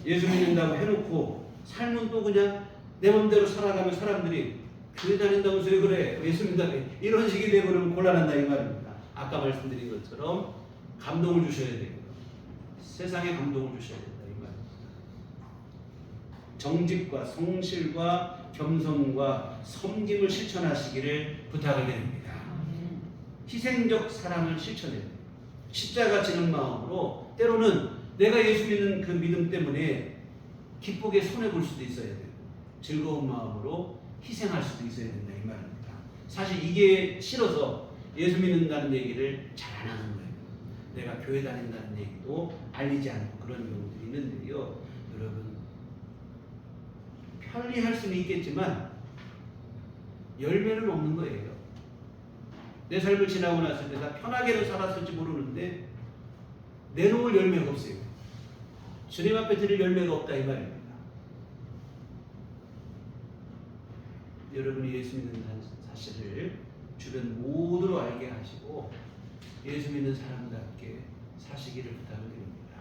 예수 믿는다고 해놓고 삶은 또 그냥 내 맘대로 살아가면 사람들이 교회 다닌다면서 왜 그래? 예수 믿는다. 이런 식이 되면 곤란한다 이 말입니다. 아까 말씀드린 것처럼 감동을 주셔야 돼요. 세상에 감동을 주셔야 된다 이 말입니다. 정직과 성실과 겸손과 섬김을 실천하시기를 부탁을 드립니다. 희생적 사랑을 실천해야 돼요. 십자가 지는 마음으로, 때로는 내가 예수 믿는 그 믿음 때문에 기쁘게 손해볼 수도 있어야 되고 즐거운 마음으로 희생할 수도 있어야 된다 이 말입니다. 사실 이게 싫어서 예수 믿는다는 얘기를 잘 안 하는 거예요. 내가 교회 다닌다는 얘기도 알리지 않고 그런 경우들이 있는데요. 여러분, 편리할 수는 있겠지만 열매는 없는 거예요. 내 삶을 지나고 났을 때 나 편하게는 살았을지 모르는데 내놓을 열매가 없어요. 주님 앞에 드릴 열매가 없다 이 말입니다. 여러분이 예수 믿는 사실을 주변 모두로 알게 하시고 예수 믿는 사람답게 사시기를 부탁을 드립니다.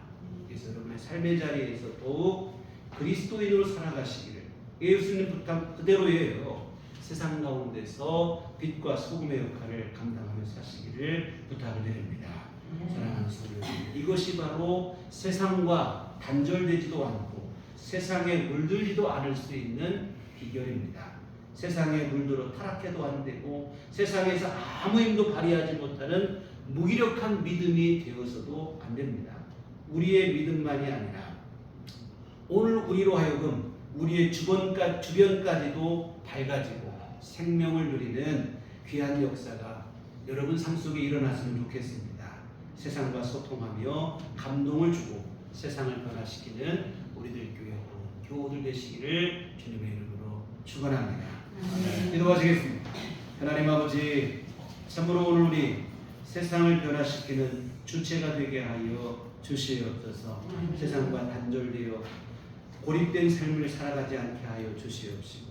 그래서 여러분의 삶의 자리에서 더욱 그리스도인으로 살아가시기를, 예수님 부탁 그대로예요. 세상 가운데서 빛과 소금의 역할을 감당하며 사시기를 부탁을 드립니다. 사랑하는 성도, 이것이 바로 세상과 단절되지도 않고 세상에 물들지도 않을 수 있는 비결입니다. 세상에 물들어 타락해도 안 되고 세상에서 아무 힘도 발휘하지 못하는 무기력한 믿음이 되어서도 안 됩니다. 우리의 믿음만이 아니라 오늘 우리로 하여금 우리의 주변까지도 밝아지고 생명을 누리는 귀한 역사가 여러분 삶 속에 일어났으면 좋겠습니다. 세상과 소통하며 감동을 주고 세상을 변화시키는 우리들 교회 교우들 되시기를 주님의 이름으로 축원합니다. 기도하시겠습니다. 하나님 아버지, 참으로 오늘 우리 세상을 변화시키는 주체가 되게 하여 주시옵소서. 세상과 단절되어 고립된 삶을 살아가지 않게 하여 주시옵시고,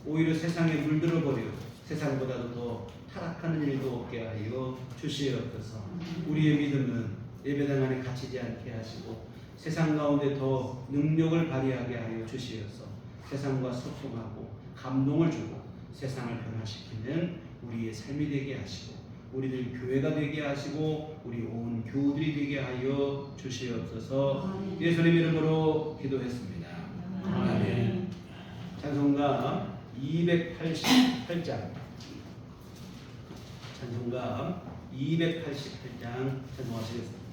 오히려 세상에 물들어 버려 세상보다도 더 타락하는 일도 없게 하여 주시옵소서. 우리의 믿음은 예배당 안에 갇히지 않게 하시고 세상 가운데 더 능력을 발휘하게 하여 주시옵소서. 세상과 소통하고 감동을 주고 세상을 변화시키는 우리의 삶이 되게 하시고 우리들 교회가 되게 하시고 우리 온 교우들이 되게 하여 주시옵소서. 예수님 이름으로 기도했습니다. 아멘. 찬송가 288장, 찬송가 288장 찬송하시겠습니다.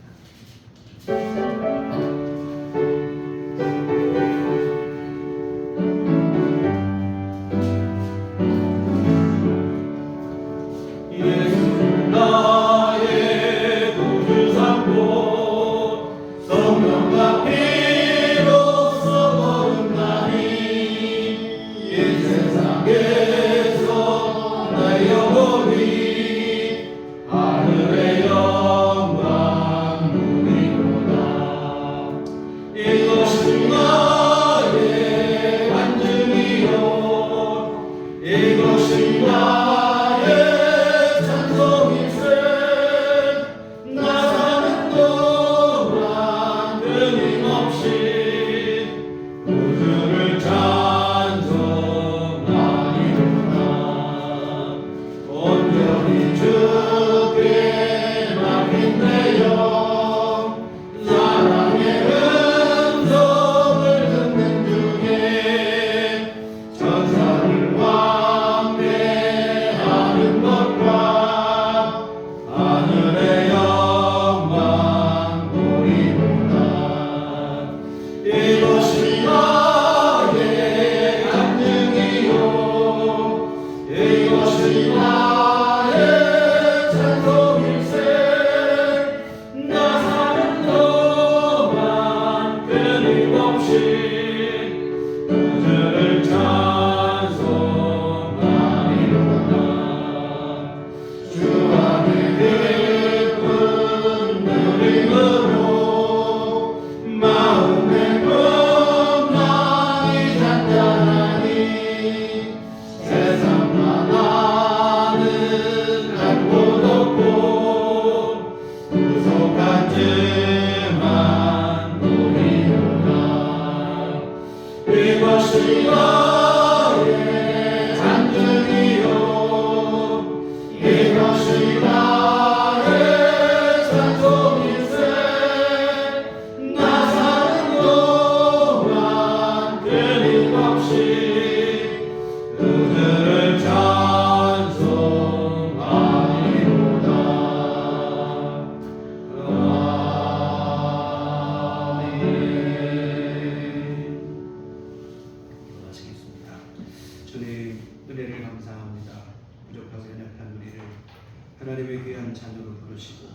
하나님의 귀한 자녀로 부르시고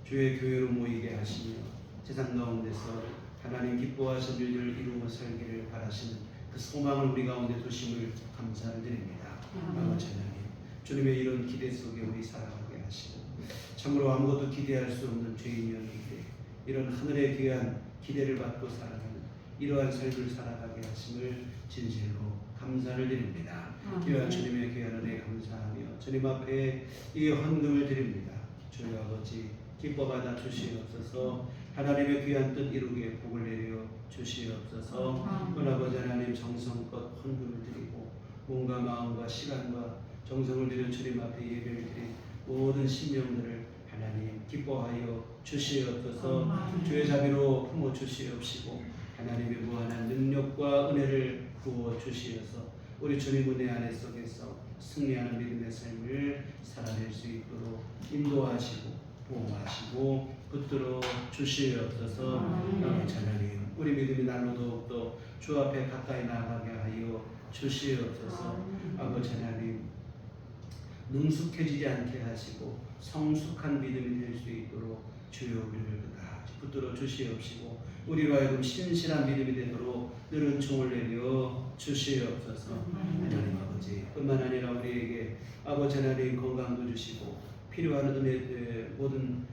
주의 교회로 모이게 하시며 세상 가운데서 하나님 기뻐하신 일들을 이루어 살기를 바라시는 그 소망을 우리 가운데 두심을 감사를 드립니다. 아버지 하나님, 주님의 이런 기대 속에 우리 살아가게 하시고 참으로 아무것도 기대할 수 없는 죄인이었는데 이런 하늘의 귀한 기대를 받고 살아가는 이러한 삶을 살아가게 하심을 진실로 감사를 드립니다. 귀한 주님의 귀한 은혜 감사하며 주님 앞에 이 헌금을 드립니다. 주여 아버지 기뻐 받아 주시옵소서. 하나님의 귀한 뜻 이루게 복을 내려 주시옵소서. 아버지 하나님 정성껏 헌금을 드리고 몸과 마음과 시간과 정성을 들여 주님 앞에 예배를 드린 모든 심령들을 하나님 기뻐하여 주시옵소서. 주의 자비로 품어 주시옵시고 하나님의 무한한 능력과 은혜를 부어 주시어서 우리 주님 은혜 안에 속에서 승리하는 믿음의 삶을 살아낼 수 있도록 인도하시고 보호하시고 붙들어 주시옵소서. 아버지 하나님, 우리 믿음이 날로 더욱더 주 앞에 가까이 나가게 하여 주시옵소서. 아버지 하나님, 능숙해지지 않게 하시고 성숙한 믿음이 될 수 있도록 주여 우리를 끝까지 붙들어 주시옵시고 우리로 하여금 신실한 믿음이 되도록 늘 은총을 내려 주시옵소서. 하나님 아버지, 뿐만 아니라 우리에게 아버지 하나님 건강도 주시고 필요한 은혜 모든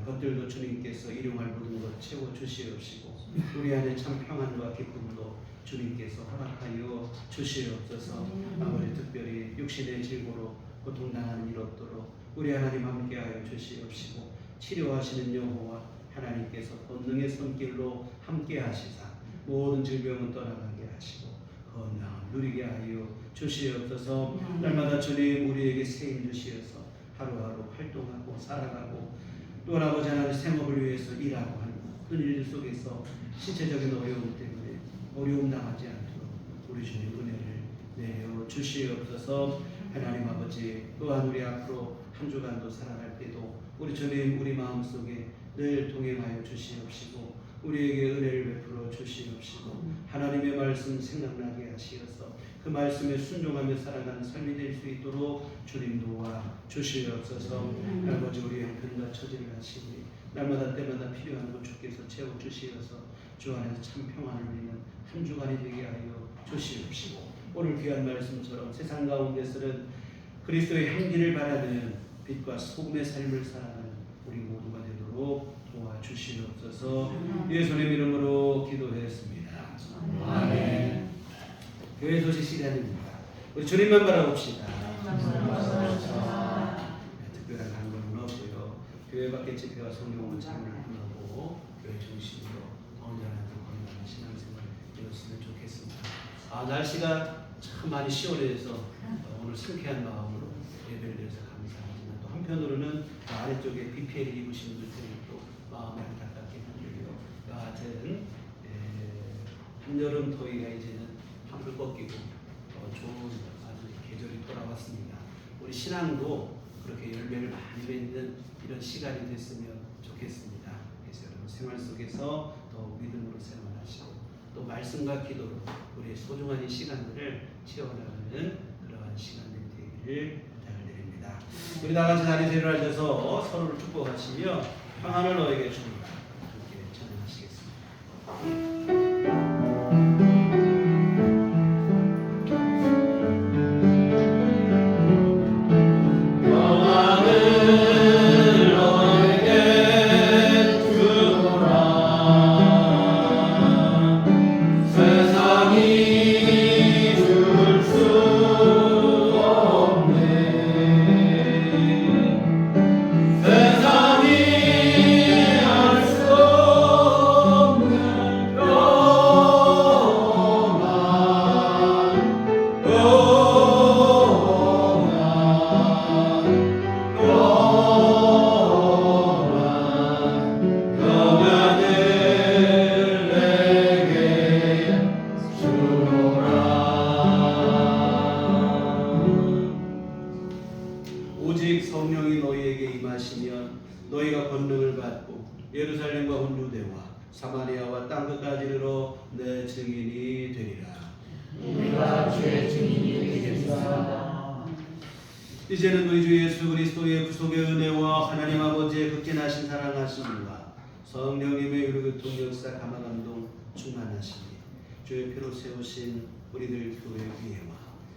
것들도 주님께서 일용할 모든 것 채워 주시옵시고 우리 안에 참 평안과 기쁨도 주님께서 허락하여 주시옵소서. 아버지 특별히 육신의 질고로 고통당하는 일 없도록 우리 하나님 함께하여 주시옵시고 치료하시는 여호와 하나님께서 권능의 손길로 함께하시사 모든 질병은 떠나가게 하시고 건강을 누리게 하여 주시옵소서. 날마다 주님 우리에게 세임 주시어서 하루하루 활동하고 살아가고 또 아버지 하나님 생업을 위해서 일하고 하는 그 일들 속에서 신체적인 어려움 때문에 어려움 당하지 않도록 우리 주님 은혜를 내려 주시옵소서. 하나님 아버지, 또한 우리 앞으로 한 주간도 살아갈 때도 우리 주님 우리 마음속에 늘 동행하여 주시옵시고 우리에게 은혜를 베풀어 주시옵시고 하나님의 말씀 생각나게 하시어서 그 말씀에 순종하며 살아가는 삶이 될 수 있도록 주님 도와 주시옵소서. 아버지, 우리 형편과 처지를 하시니 날마다 때마다 필요한 것 주께서 채워 주시어서 주 안에서 참 평안을 누리는 한 주간이 되게 하여 주시옵시고 오늘 귀한 말씀처럼 세상 가운데서는 그리스도의 향기를 바라는 빛과 소금의 삶을 살아가는 우리 모두가 되도록 도와주시옵소서. 예수님 이름으로 기도했습니다. 아멘. 교회 소식 시간입니다. 우리 주님만 바라봅시다. 특별한 간구는 없고요. 교회 밖의 집회와 성경을 참여를 하고 교회 중심으로 온전하고 건강한 신앙생활을 이뤘으면 좋겠습니다. 날씨가 참 많이 시원해서 오늘 상쾌한 마음으로 예배를 드려서 감사하지만 또 한편으로는 아래쪽에 BPL을 입으신 분들 때문에 또 마음이 안타깝게 힘들고요. 여하튼 한여름 더위가 이제는 한풀 꺾이고 좋은 아주 계절이 돌아왔습니다. 우리 신앙도 그렇게 열매를 많이 맺는 이런 시간이 됐으면 좋겠습니다. 그래서 여러분 생활 속에서 더 믿음으로 생활하시고 또 말씀과 기도로 우리의 소중한 이 시간들을 채워나가는 그러한 시간들이 되기를 부탁을 드립니다. 우리 다 같이 자리에서 일어나셔서 서로를 축복하시며 평안을 너에게 줍니다. 함께 찬양하시겠습니다. 오직 성령이 너희에게 임하시면 너희가 권능을 받고 예루살렘과 온 유대와 사마리아와 땅끝까지 이르러 내 증인이 되리라. 우리가 주의 증인이 되겠습니다. 이제는 우리 주 예수 그리스도의 구속의 은혜와 하나님 아버지의 극진하신 사랑하심과 성령님의 의료교통 역사 감화감동 충만하시니 주의 피로 세우신 우리들 교회 위에와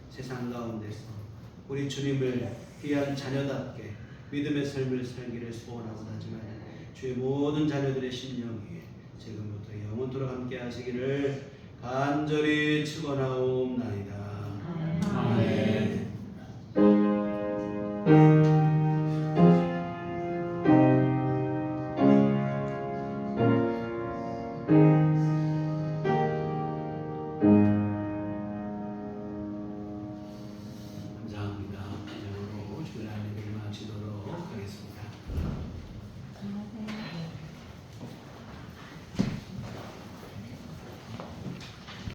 세상 가운데서 우리 주님을 귀한 자녀답게 믿음의 삶을 살기를 소원하고 다짐하는 주의 모든 자녀들의 심령 위에 지금부터 영원토록 함께 하시기를 간절히 축원하옵나이다.